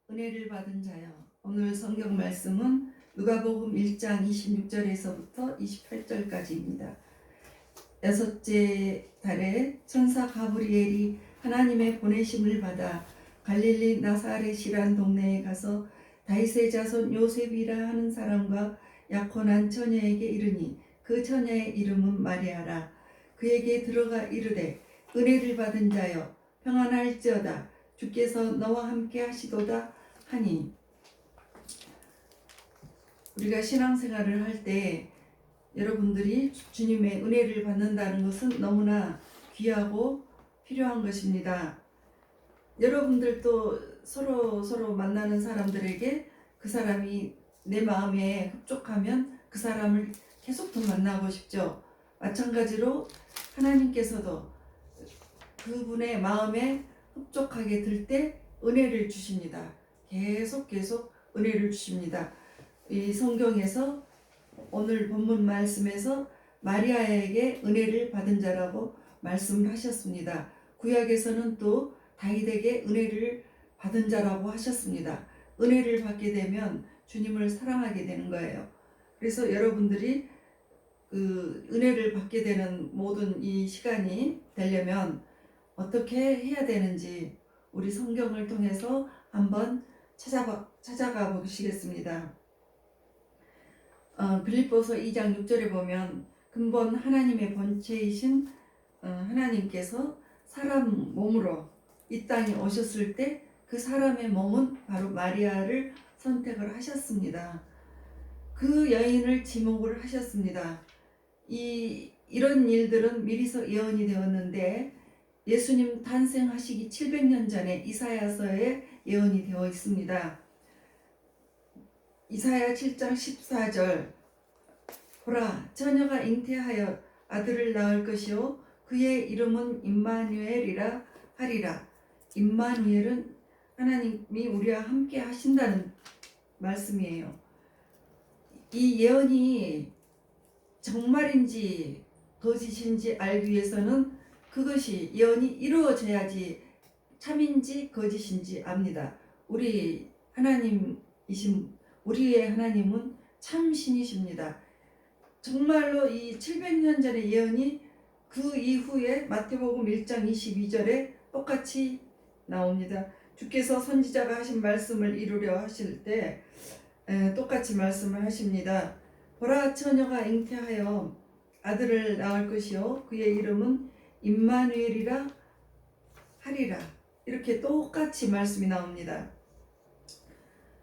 은혜를 받은 자여. 오늘 성경 말씀은 누가복음 1장 26절에서부터 28절까지입니다. 여섯째 달에 천사 가브리엘이 하나님의 보내심을 받아 갈릴리 나사렛이란 동네에 가서 다윗의 자손 요셉이라 하는 사람과 약혼한 처녀에게 이르니 그 처녀의 이름은 마리아라. 그에게 들어가 이르되 은혜를 받은 자여 평안할지어다. 주께서 너와 함께 하시도다 하니. 우리가 신앙생활을 할 때 여러분들이 주님의 은혜를 받는다는 것은 너무나 귀하고 필요한 것입니다. 여러분들도 서로 만나는 사람들에게 그 사람이 내 마음에 흡족하면 그 사람을 계속 더 만나고 싶죠. 마찬가지로 하나님께서도 그분의 마음에 흡족하게 들 때 은혜를 주십니다. 계속 은혜를 주십니다. 이 성경에서 오늘 본문 말씀에서 마리아에게 은혜를 받은 자라고 말씀을 하셨습니다. 구약에서는 또 다윗에게 은혜를 받은 자라고 하셨습니다. 은혜를 받게 되면 주님을 사랑하게 되는 거예요. 그래서 여러분들이 그 은혜를 받게 되는 모든 이 시간이 되려면 어떻게 해야 되는지 우리 성경을 통해서 한번 찾아가 보시겠습니다. 빌립보서 2장 6절에 보면 근본 하나님의 본체이신 하나님께서 사람 몸으로 이 땅에 오셨을 때 그 사람의 몸은 바로 마리아를 선택을 하셨습니다. 그 여인을 지목을 하셨습니다. 이런 일들은 미리서 예언이 되었는데 예수님 탄생하시기 700년 전에 이사야서에 예언이 되어 있습니다. 이사야 7장 14절 보라 처녀가 잉태하여 아들을 낳을 것이요 그의 이름은 임마누엘이라 하리라. 임마누엘은 하나님이 우리와 함께 하신다는 말씀이에요. 이 예언이 정말인지 거짓인지 알기 위해서는 그것이 예언이 이루어져야지 참인지 거짓인지 압니다. 우리의 하나님은 참 신이십니다. 정말로 이 700년 전의 예언이 그 이후에 마태복음 1장 22절에 똑같이 나옵니다. 주께서 선지자가 하신 말씀을 이루려 하실 때 똑같이 말씀을 하십니다. 보라 처녀가 잉태하여 아들을 낳을 것이요 그의 이름은 임마누엘이라 하리라. 이렇게 똑같이 말씀이 나옵니다.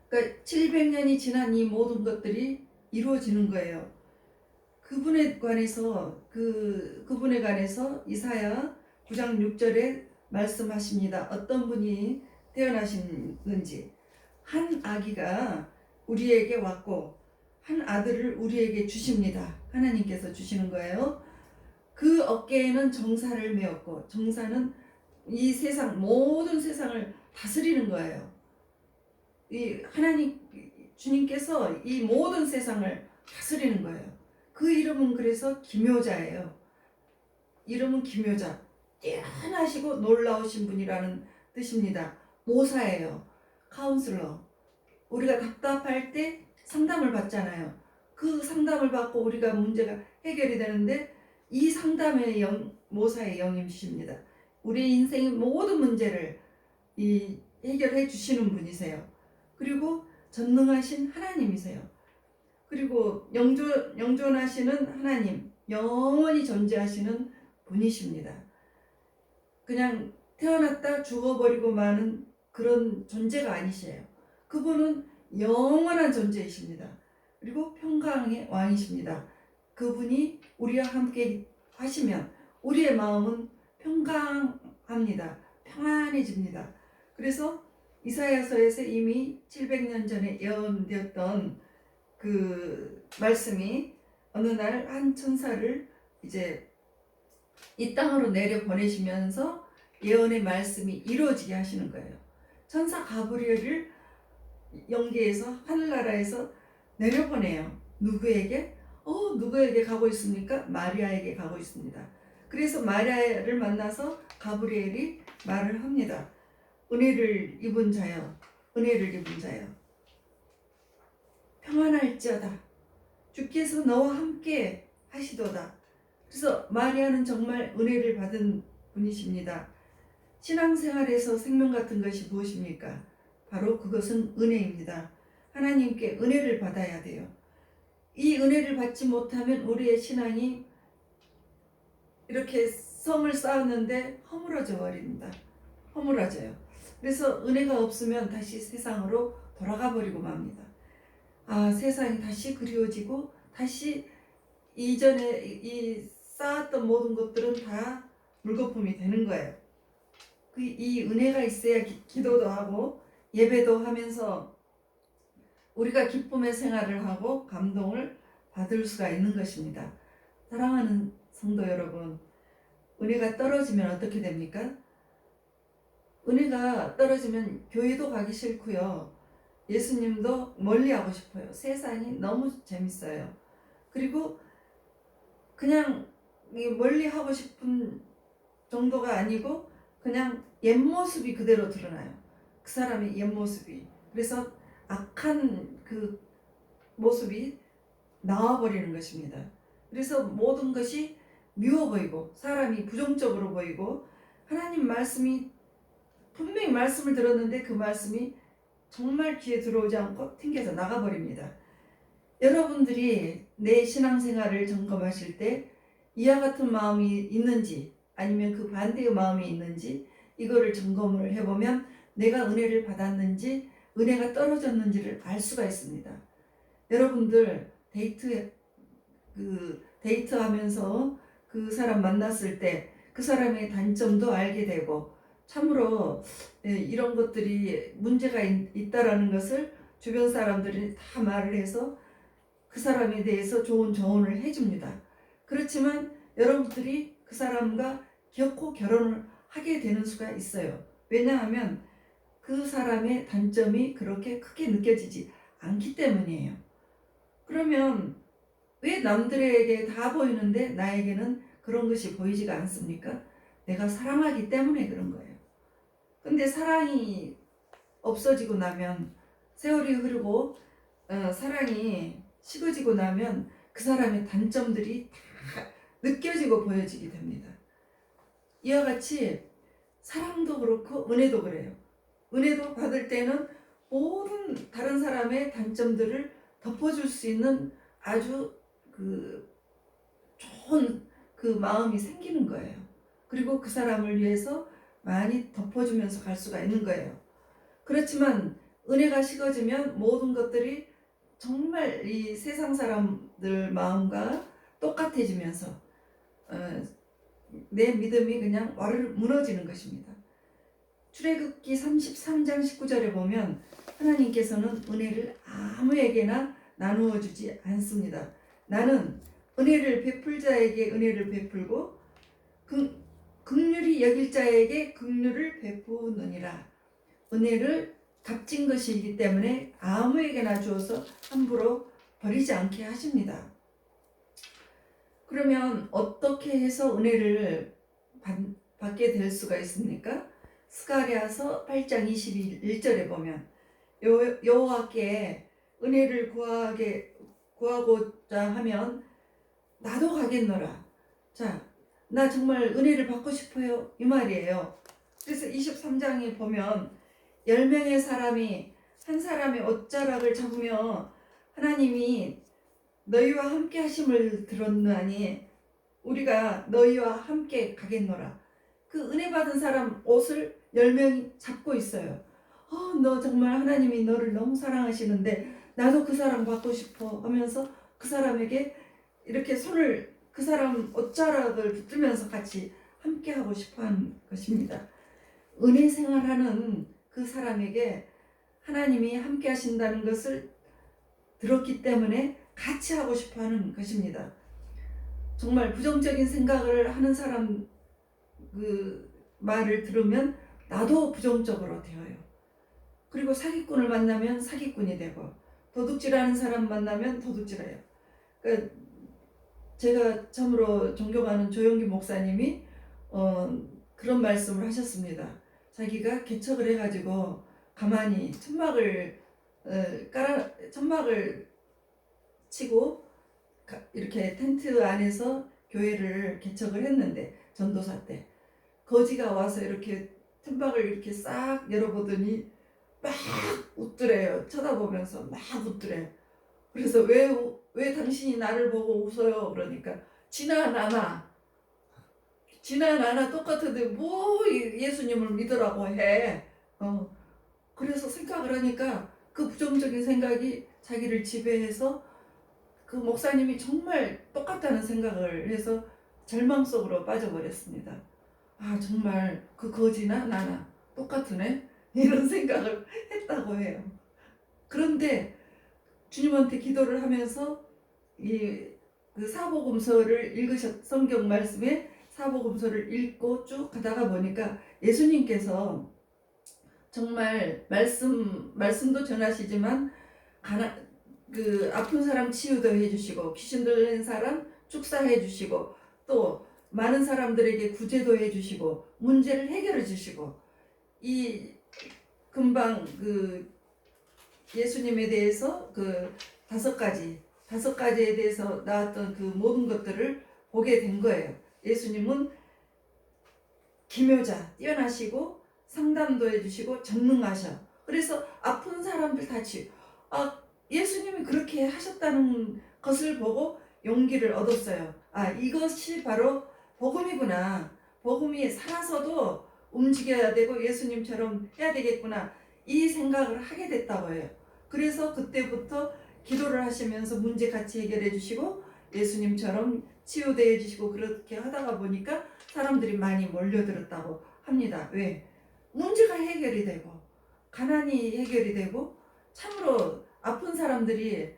그러니까 700년이 지난 이 모든 것들이 이루어지는 거예요. 그분에 관해서 이사야 9장 6절에 말씀하십니다. 어떤 분이 태어나시는지 한 아기가 우리에게 왔고 한 아들을 우리에게 주십니다. 하나님께서 주시는 거예요. 그 어깨에는 정사를 메었고 정사는 이 세상 모든 세상을 다스리는 거예요. 이 하나님 주님께서 이 모든 세상을 다스리는 거예요. 그 이름은 그래서 기묘자예요. 이름은 기묘자. 뛰어나시고 놀라우신 분이라는 뜻입니다. 모사예요. 카운슬러. 우리가 답답할 때 상담을 받잖아요. 그 상담을 받고 우리가 문제가 해결이 되는데 이 상담의 모사의 영이십니다. 우리 인생의 모든 문제를 해결해 주시는 분이세요. 그리고 전능하신 하나님이세요. 그리고 영존하시는 하나님, 영원히 존재하시는 분이십니다. 그냥 태어났다 죽어버리고 마는 그런 존재가 아니세요. 그분은 영원한 존재이십니다. 그리고 평강의 왕이십니다. 그분이 우리와 함께 하시면 우리의 마음은 평강합니다. 평안해집니다. 그래서 이사야서에서 이미 700년 전에 예언되었던 그 말씀이 어느 날 한 천사를 이제 이 땅으로 내려 보내시면서 예언의 말씀이 이루어지게 하시는 거예요. 천사 가브리엘을 영계에서 하늘나라에서 내려보내요. 누구에게? 누구에게 가고 있습니까? 마리아에게 가고 있습니다. 그래서 마리아를 만나서 가브리엘이 말을 합니다. 은혜를 입은 자여 은혜를 입은 자여 평안할지어다. 주께서 너와 함께 하시도다. 그래서 마리아는 정말 은혜를 받은 분이십니다. 신앙생활에서 생명 같은 것이 무엇입니까? 바로 그것은 은혜입니다. 하나님께 은혜를 받아야 돼요. 이 은혜를 받지 못하면 우리의 신앙이 이렇게 성을 쌓았는데 허물어져 버립니다. 허물어져요. 그래서 은혜가 없으면 다시 세상으로 돌아가 버리고 맙니다. 세상이 다시 그리워지고 다시 이전에 이 쌓았던 모든 것들은 다 물거품이 되는 거예요. 이 은혜가 있어야 기도도 하고 예배도 하면서 우리가 기쁨의 생활을 하고 감동을 받을 수가 있는 것입니다. 사랑하는 성도 여러분, 은혜가 떨어지면 어떻게 됩니까? 은혜가 떨어지면 교회도 가기 싫고요. 예수님도 멀리하고 싶어요. 세상이 너무 재밌어요. 그리고 그냥 멀리하고 싶은 정도가 아니고 그냥 옛모습이 그대로 드러나요. 그 사람의 옛모습이. 그래서 악한 그 모습이 나와버리는 것입니다. 그래서 모든 것이 미워 보이고 사람이 부정적으로 보이고 하나님 말씀이 분명히 말씀을 들었는데 그 말씀이 정말 귀에 들어오지 않고 튕겨서 나가버립니다. 여러분들이 내 신앙생활을 점검하실 때 이와 같은 마음이 있는지 아니면 그 반대의 마음이 있는지 이거를 점검을 해보면 내가 은혜를 받았는지 은혜가 떨어졌는지를 알 수가 있습니다. 여러분들 데이트하면서 그 사람 만났을 때 그 사람의 단점도 알게 되고 참으로 이런 것들이 문제가 있다라는 것을 주변 사람들이 다 말을 해서 그 사람에 대해서 좋은 조언을 해줍니다. 그렇지만 여러분들이 그 사람과 결코 결혼을 하게 되는 수가 있어요. 왜냐하면 그 사람의 단점이 그렇게 크게 느껴지지 않기 때문이에요. 그러면 왜 남들에게 다 보이는데 나에게는 그런 것이 보이지가 않습니까? 내가 사랑하기 때문에 그런 거예요. 근데 사랑이 없어지고 나면 세월이 흐르고 사랑이 식어지고 나면 그 사람의 단점들이 다 느껴지고 보여지게 됩니다. 이와 같이 사랑도 그렇고 은혜도 그래요. 은혜도 받을 때는 모든 다른 사람의 단점들을 덮어줄 수 있는 아주 좋은 그 마음이 생기는 거예요. 그리고 그 사람을 위해서 많이 덮어주면서 갈 수가 있는 거예요. 그렇지만 은혜가 식어지면 모든 것들이 정말 이 세상 사람들 마음과 똑같아지면서 내 믿음이 그냥 와르르 무너지는 것입니다. 출애굽기 33장 19절에 보면 하나님께서는 은혜를 아무에게나 나누어 주지 않습니다. 나는 은혜를 베풀 자에게 은혜를 베풀고 긍휼히 여길 자에게 긍휼을 베푸느니라. 은혜를 값진 것이기 때문에 아무에게나 주어서 함부로 버리지 않게 하십니다. 그러면 어떻게 해서 은혜를 받게 될 수가 있습니까? 스가랴서 8장 21절에 보면 여호와께 은혜를 구하고자 하면 나도 가겠노라. 자, 나 정말 은혜를 받고 싶어요. 이 말이에요. 그래서 23장에 보면 10명의 사람이 한 사람의 옷자락을 잡으며 하나님이 너희와 함께 하심을 들었나니 우리가 너희와 함께 가겠노라. 그 은혜 받은 사람 옷을 10명이 잡고 있어요. 너 정말 하나님이 너를 너무 사랑하시는데 나도 그 사람 받고 싶어 하면서 그 사람에게 이렇게 손을 그 사람 옷자락을 붙들면서 같이 함께 하고 싶어 하는 것입니다. 은혜 생활하는 그 사람에게 하나님이 함께 하신다는 것을 들었기 때문에 같이 하고 싶어 하는 것입니다. 정말 부정적인 생각을 하는 사람 그 말을 들으면 나도 부정적으로 되어요. 그리고 사기꾼을 만나면 사기꾼이 되고 도둑질하는 사람 만나면 도둑질해요. 그러니까 제가 참으로 존경하는 조영기 목사님이 그런 말씀을 하셨습니다. 자기가 개척을 해가지고 가만히 천막을 치고 이렇게 텐트 안에서 교회를 개척을 했는데, 전도사 때 거지가 와서 이렇게 천막을 이렇게 싹 열어보더니 막 웃더래요. 쳐다보면서 막 웃더래요. 그래서 왜 당신이 나를 보고 웃어요? 그러니까 지나 나나 똑같은데 뭐 예수님을 믿으라고 해. 그래서 생각을 하니까 그 부정적인 생각이 자기를 지배해서 그 목사님이 정말 똑같다는 생각을 해서 절망 속으로 빠져버렸습니다. 아, 정말 그 거지나 나나 똑같으네? 이런 생각을 했다고 해요. 그런데 주님한테 기도를 하면서 그 사복음서를 성경 말씀에 사복음서를 읽고 쭉 가다가 보니까 예수님께서 정말 말씀도 전하시지만 그 아픈 사람 치유도 해주시고 귀신 들린 사람 축사해 주시고 또 많은 사람들에게 구제도 해주시고 문제를 해결해 주시고, 이 금방 그 예수님에 대해서 그 다섯 가지에 대해서 나왔던 그 모든 것들을 보게 된 거예요. 예수님은 기묘자, 뛰어나시고 상담도 해주시고 전능하셔. 그래서 아픈 사람들 다 예수님이 그렇게 하셨다는 것을 보고 용기를 얻었어요. 아, 이것이 바로 복음이구나. 복음이 살아서도 움직여야 되고 예수님처럼 해야 되겠구나. 이 생각을 하게 됐다고 해요. 그래서 그때부터 기도를 하시면서 문제 같이 해결해 주시고 예수님처럼 치유되어 주시고, 그렇게 하다가 보니까 사람들이 많이 몰려들었다고 합니다. 왜? 문제가 해결이 되고 가난이 해결이 되고 참으로 아픈 사람들이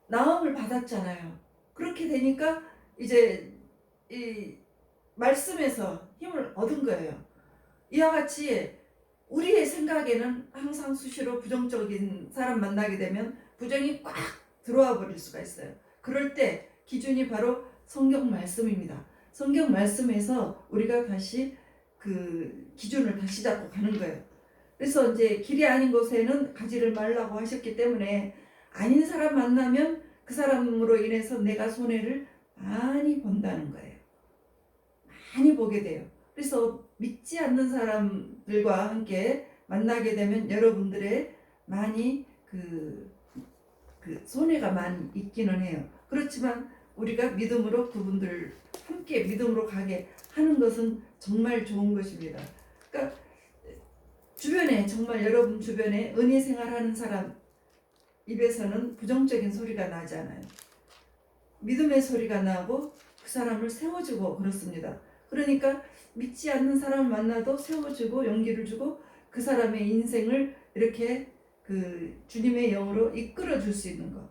나음을 받았잖아요. 그렇게 되니까 이제 이 말씀에서 힘을 얻은 거예요. 이와 같이 우리의 생각에는 항상 수시로 부정적인 사람 만나게 되면 부정이 꽉 들어와 버릴 수가 있어요. 그럴 때 기준이 바로 성경 말씀입니다. 성경 말씀에서 우리가 다시 그 기준을 다시 잡고 가는 거예요. 그래서 이제 길이 아닌 곳에는 가지를 말라고 하셨기 때문에 아닌 사람 만나면 그 사람으로 인해서 내가 손해를 많이 본다는 거예요. 많이 보게 돼요. 그래서 믿지 않는 사람들과 함께 만나게 되면 여러분들의 많이 그 손해가 많이 있기는 해요. 그렇지만 우리가 믿음으로 그분들 함께 믿음으로 가게 하는 것은 정말 좋은 것입니다. 그러니까 주변에, 정말 여러분 주변에 은혜 생활하는 사람 입에서는 부정적인 소리가 나지 않아요. 믿음의 소리가 나고 그 사람을 세워주고 그렇습니다. 그러니까 믿지 않는 사람을 만나도 세워주고 용기를 주고 그 사람의 인생을 이렇게 그 주님의 영으로 이끌어 줄 수 있는 것,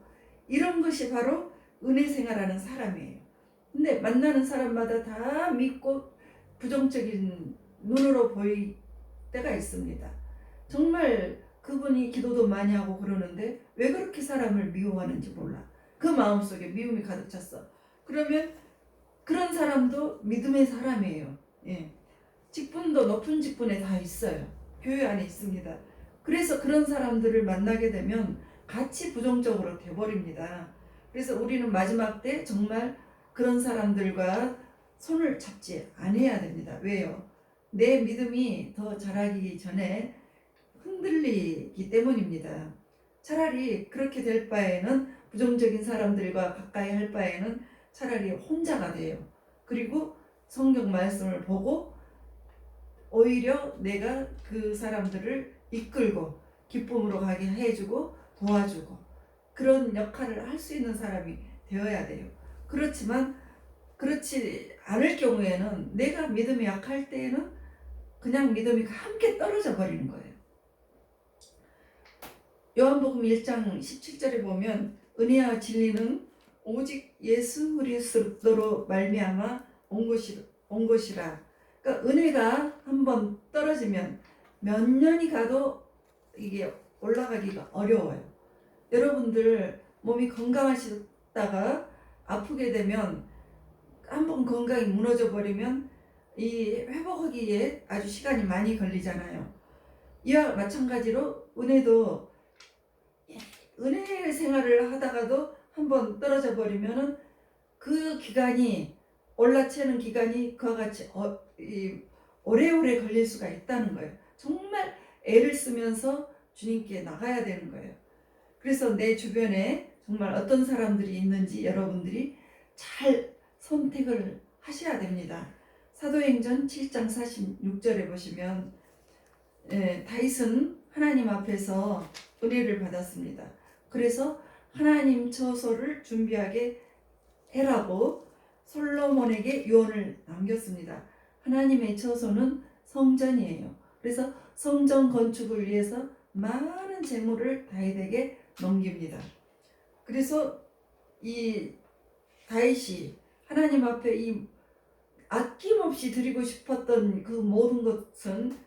이런 것이 바로 은혜 생활하는 사람이에요. 근데 만나는 사람마다 다 믿고 부정적인 눈으로 보일 때가 있습니다. 정말 그분이 기도도 많이 하고 그러는데 왜 그렇게 사람을 미워하는지 몰라. 그 마음속에 미움이 가득 찼어. 그러면 그런 사람도 믿음의 사람이에요. 예. 직분도 높은 직분에 다 있어요. 교회 안에 있습니다. 그래서 그런 사람들을 만나게 되면 같이 부정적으로 돼버립니다. 그래서 우리는 마지막 때 정말 그런 사람들과 손을 잡지 않아야 됩니다. 왜요? 내 믿음이 더 자라기 전에 흔들리기 때문입니다. 차라리 그렇게 될 바에는, 부정적인 사람들과 가까이 할 바에는 차라리 혼자가 돼요. 그리고 성경 말씀을 보고 오히려 내가 그 사람들을 이끌고 기쁨으로 가게 해주고 도와주고 그런 역할을 할 수 있는 사람이 되어야 돼요. 그렇지만 그렇지 않을 경우에는, 내가 믿음이 약할 때에는 그냥 믿음이 함께 떨어져 버리는 거예요. 요한복음 1장 17절에 보면 은혜와 진리는 오직 예수 그리스도로 말미암아 온 것이라. 그러니까 은혜가 한번 떨어지면 몇 년이 가도 이게 올라가기가 어려워요. 여러분들 몸이 건강하시다가 아프게 되면, 한번 건강이 무너져 버리면 이 회복하기에 아주 시간이 많이 걸리잖아요. 이와 마찬가지로 은혜도 은혜 생활을 하다가도 한번 떨어져 버리면은 그 기간이 올라치는 기간이 그와 같이 오래오래 걸릴 수가 있다는 거예요. 정말 애를 쓰면서 주님께 나가야 되는 거예요. 그래서 내 주변에 정말 어떤 사람들이 있는지 여러분들이 잘 선택을 하셔야 됩니다. 사도행전 7장 46절에 보시면 다윗은 하나님 앞에서 은혜를 받았습니다. 그래서 하나님 처소를 준비하게 해라고 솔로몬에게 유언을 남겼습니다. 하나님의 처소는 성전이에요. 그래서 성전 건축을 위해서 많은 재물을 다윗에게 넘깁니다. 그래서 이 다윗이 하나님 앞에 이 아낌없이 드리고 싶었던 그 모든 것은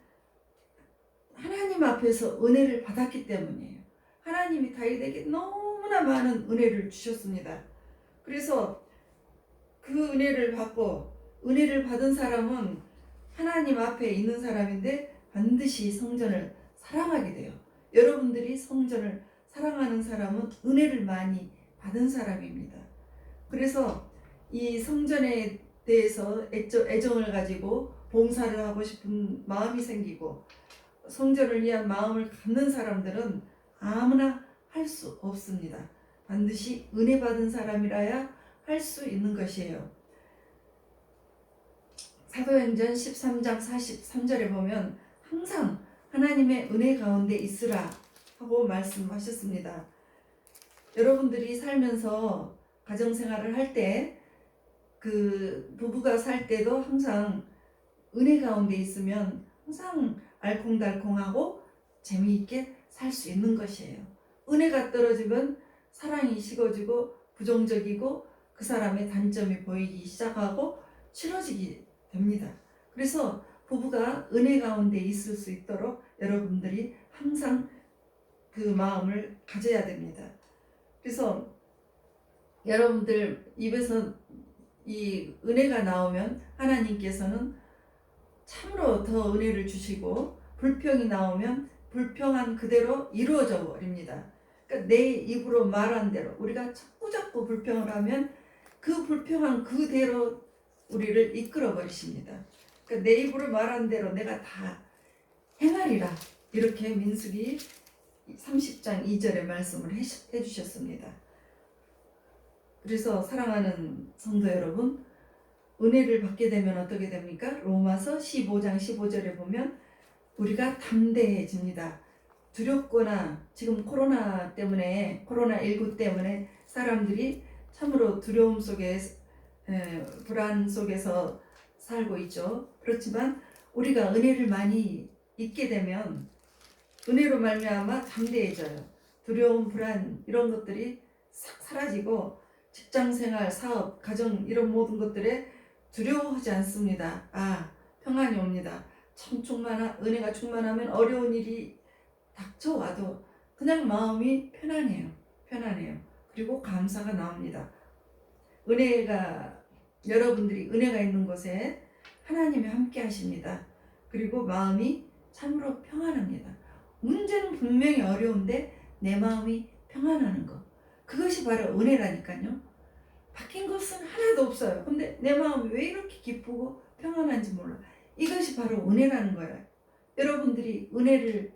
하나님 앞에서 은혜를 받았기 때문이에요. 하나님이 다윗에게 너무나 많은 은혜를 주셨습니다. 그래서 그 은혜를 받고 은혜를 받은 사람은 하나님 앞에 있는 사람인데 반드시 성전을 사랑하게 돼요. 여러분들이 성전을 사랑하는 사람은 은혜를 많이 받은 사람입니다. 그래서 이 성전에 대해서 애정을 가지고 봉사를 하고 싶은 마음이 생기고 성전을 위한 마음을 갖는 사람들은 아무나 할 수 없습니다. 반드시 은혜 받은 사람이라야 할 수 있는 것이에요. 사도행전 13장 43절에 보면 항상 하나님의 은혜 가운데 있으라 하고 말씀하셨습니다. 여러분들이 살면서 가정생활을 할 때 그 부부가 살 때도 항상 은혜 가운데 있으면 항상 알콩달콩하고 재미있게 살 수 있는 것이에요. 은혜가 떨어지면 사랑이 식어지고 부정적이고 그 사람의 단점이 보이기 시작하고 싫어지게 됩니다. 그래서 부부가 은혜 가운데 있을 수 있도록 여러분들이 항상 그 마음을 가져야 됩니다. 그래서 여러분들 입에서 이 은혜가 나오면 하나님께서는 참으로 더 은혜를 주시고 불평이 나오면 불평한 그대로 이루어져 버립니다. 그러니까 내 입으로 말한 대로 우리가 자꾸 불평을 하면 그 불평한 그대로 우리를 이끌어 버리십니다. 그러니까 내 입으로 말한 대로 내가 다 행하리라 이렇게 민수기 30장 2절에 말씀을 해주셨습니다. 그래서 사랑하는 성도 여러분, 은혜를 받게 되면 어떻게 됩니까? 로마서 15장 15절에 보면 우리가 담대해집니다. 두렵거나 지금 코로나19 때문에 사람들이 참으로 두려움 속에 불안 속에서 살고 있죠. 그렇지만 우리가 은혜를 많이 잊게 되면 은혜로 말미암아 담대해져요. 두려움, 불안 이런 것들이 싹 사라지고 직장생활, 사업, 가정 이런 모든 것들에 두려워하지 않습니다. 평안이 옵니다. 참 은혜가 충만하면 어려운 일이 닥쳐와도 그냥 마음이 편안해요. 그리고 감사가 나옵니다. 여러분들이 은혜가 있는 곳에 하나님이 함께 하십니다. 그리고 마음이 참으로 평안합니다. 문제는 분명히 어려운데 내 마음이 평안하는 것. 그것이 바로 은혜라니까요. 바뀐 것은 하나도 없어요. 근데 내 마음이 왜 이렇게 기쁘고 평안한지 몰라. 이것이 바로 은혜라는 거예요. 여러분들이 은혜를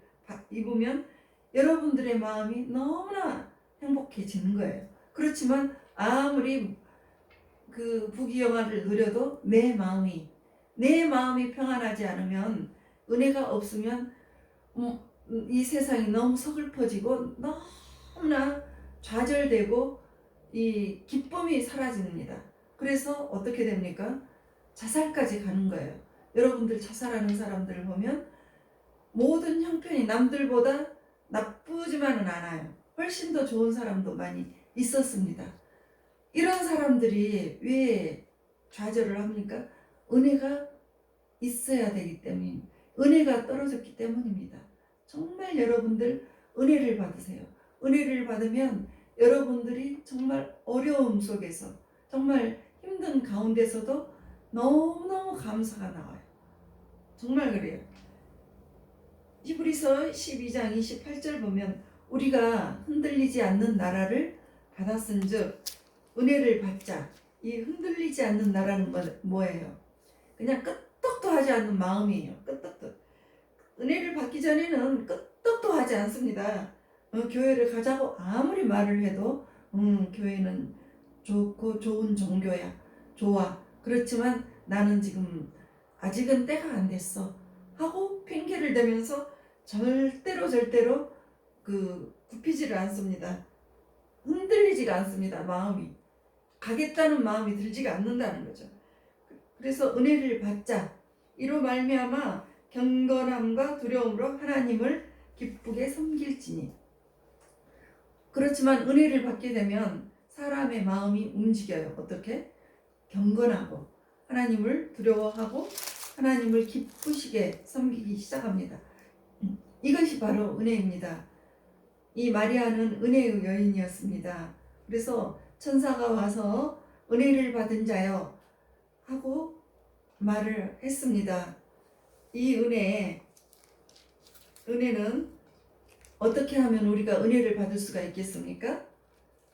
입으면 여러분들의 마음이 너무나 행복해지는 거예요. 그렇지만 아무리 그 부귀영화를 누려도 내 마음이 평안하지 않으면 은혜가 없으면 이 세상이 너무 서글퍼지고 너무나 좌절되고 이 기쁨이 사라집니다. 그래서 어떻게 됩니까? 자살까지 가는 거예요. 여러분들 자살하는 사람들을 보면 모든 형편이 남들보다 나쁘지만은 않아요. 훨씬 더 좋은 사람도 많이 있었습니다. 이런 사람들이 왜 좌절을 합니까? 은혜가 있어야 되기 때문에, 은혜가 떨어졌기 때문입니다. 정말 여러분들 은혜를 받으세요. 은혜를 받으면 여러분들이 정말 어려움 속에서 정말 힘든 가운데서도 너무너무 감사가 나와요. 정말 그래요. 히브리서 12장 28절 보면 우리가 흔들리지 않는 나라를 받았은즉 은혜를 받자. 이 흔들리지 않는 나라는 뭐예요? 그냥 끄떡도 하지 않는 마음이에요. 끄떡도. 은혜를 받기 전에는 끄떡도 하지 않습니다. 교회를 가자고 아무리 말을 해도 교회는 좋고 좋은 종교야. 좋아. 그렇지만 나는 지금 아직은 때가 안 됐어. 하고 핑계를 대면서 절대로 굽히지를 않습니다. 흔들리지가 않습니다. 마음이. 가겠다는 마음이 들지가 않는다는 거죠. 그래서 은혜를 받자. 이로 말미암아 경건함과 두려움으로 하나님을 기쁘게 섬길지니. 그렇지만 은혜를 받게 되면 사람의 마음이 움직여요. 어떻게? 경건하고 하나님을 두려워하고 하나님을 기쁘시게 섬기기 시작합니다. 이것이 바로 은혜입니다. 이 마리아는 은혜의 여인이었습니다. 그래서 천사가 와서 은혜를 받은 자여 하고 말을 했습니다. 이 은혜는 어떻게 하면 우리가 은혜를 받을 수가 있겠습니까?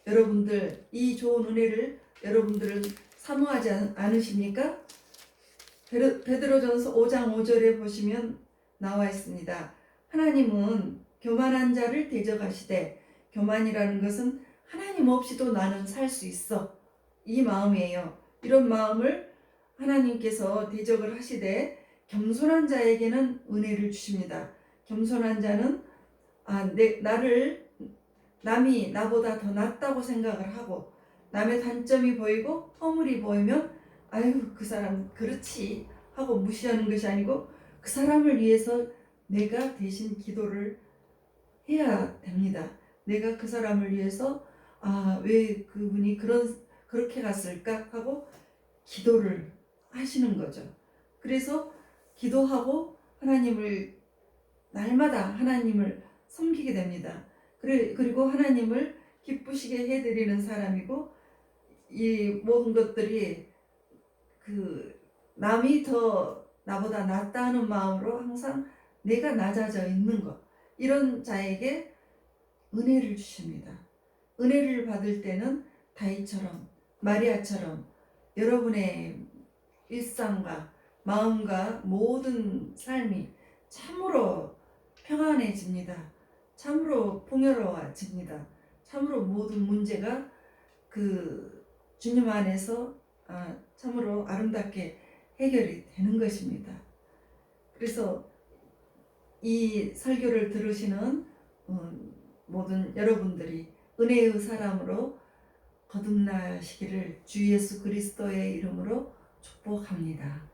여러분들 이 좋은 은혜를 여러분들은 사모하지 않으십니까? 베드로전서 5장 5절에 보시면 나와 있습니다. 하나님은 교만한 자를 대적하시되, 교만이라는 것은 하나님 없이도 나는 살 수 있어, 이 마음이에요. 이런 마음을 하나님께서 대적을 하시되 겸손한 자에게는 은혜를 주십니다. 겸손한 자는 남이 나보다 더 낫다고 생각을 하고 남의 단점이 보이고 허물이 보이면 아유 그 사람 그렇지 하고 무시하는 것이 아니고 그 사람을 위해서 내가 대신 기도를 해야 됩니다. 내가 그 사람을 위해서 왜 그분이 그렇게 갔을까 하고 기도를 하시는 거죠. 그래서 기도하고 날마다 하나님을 섬기게 됩니다. 그리고 하나님을 기쁘시게 해드리는 사람이고, 이 모든 것들이 남이 더 나보다 낫다 하는 마음으로 항상 내가 낮아져 있는 것, 이런 자에게 은혜를 주십니다. 은혜를 받을 때는 다윗처럼, 마리아처럼 여러분의 일상과 마음과 모든 삶이 참으로 평안해집니다. 참으로 풍요로워집니다. 참으로 모든 문제가 주님 안에서 참으로 아름답게 해결이 되는 것입니다. 그래서 이 설교를 들으시는 모든 여러분들이 은혜의 사람으로 거듭나시기를 주 예수 그리스도의 이름으로 축복합니다.